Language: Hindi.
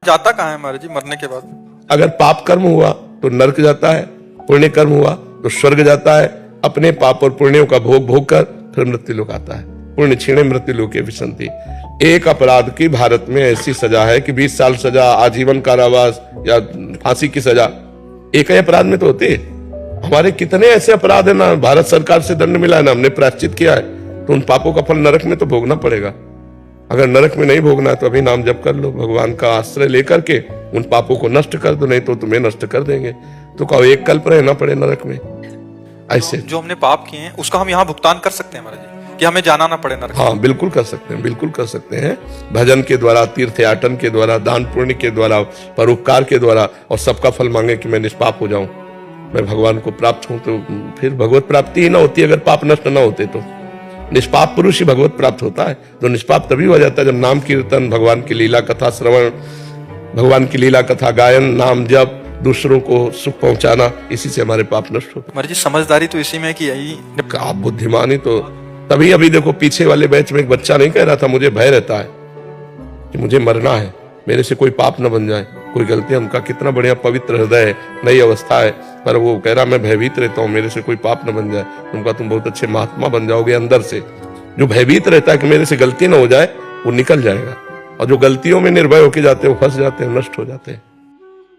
जाता कहाँ है हमारे जी मरने के बाद? अगर पाप कर्म हुआ तो नरक जाता है, पुण्य कर्म हुआ तो स्वर्ग जाता है। अपने पाप और पुण्यों का भोग भोग कर फिर मृत्यु लोक आता है। पुण्य क्षीणे मृत्यु लोके विसंति। एक अपराध की भारत में ऐसी सजा है कि 20 साल सजा, आजीवन कारावास या फांसी की सजा एक ही अपराध में तो होती है। हमारे कितने ऐसे अपराध है ना भारत सरकार से दंड मिला है ना हमने प्रायश्चित किया है, तो उन पापों का फल नरक में तो भोगना पड़ेगा। अगर नरक में नहीं भोगना है तो अभी नाम जप कर लो, भगवान का आश्रय लेकर के उन पापों को नष्ट कर दो, नहीं तो तुम्हें नष्ट कर देंगे। तो कहो एक कल्प रहना पड़े नरक में। ऐसे जो हमने पाप किए हैं उसका हम यहाँ भुगतान कर सकते हैं महाराज जी, कि हमें जाना ना पड़े नरक? हाँ बिल्कुल कर सकते हैं, बिल्कुल कर सकते हैं। भजन के द्वारा, तीर्थयाटन के द्वारा, दान पुण्य के द्वारा, परोपकार के द्वारा, और सबका फल मांगे कि मैं निष्पाप हो जाऊं, मैं भगवान को प्राप्त हूं। तो फिर भगवत प्राप्ति ही ना होती अगर पाप नष्ट ना होते। तो निष्पाप पुरुष ही भगवत प्राप्त होता है। तो निष्पाप तभी हो जाता है जब नाम कीर्तन, भगवान की लीला कथा श्रवण, भगवान की लीला कथा गायन, नाम जप, दूसरों को सुख पहुंचाना, इसी से हमारे पाप नष्ट होते हैं। महाराज जी समझदारी तो इसी में कि यही आप बुद्धिमानी तो तभी। अभी देखो पीछे वाले बैच में एक बच्चा नहीं कह रहा था मुझे भय रहता है कि मुझे मरना है, मेरे से कोई पाप न बन जाए, कोई गलती। हमका कितना बढ़िया पवित्र हृदय है, नई अवस्था है, पर वो कह रहा मैं भयभीत रहता हूँ, मेरे से कोई पाप न बन जाए। उनका तुम बहुत अच्छे महात्मा बन जाओगे अंदर से। जो भयभीत रहता है कि मेरे से गलती न हो जाए वो निकल जाएगा, और जो गलतियों में निर्भय होके जाते हैं वो फंस जाते हैं, नष्ट हो जाते हैं।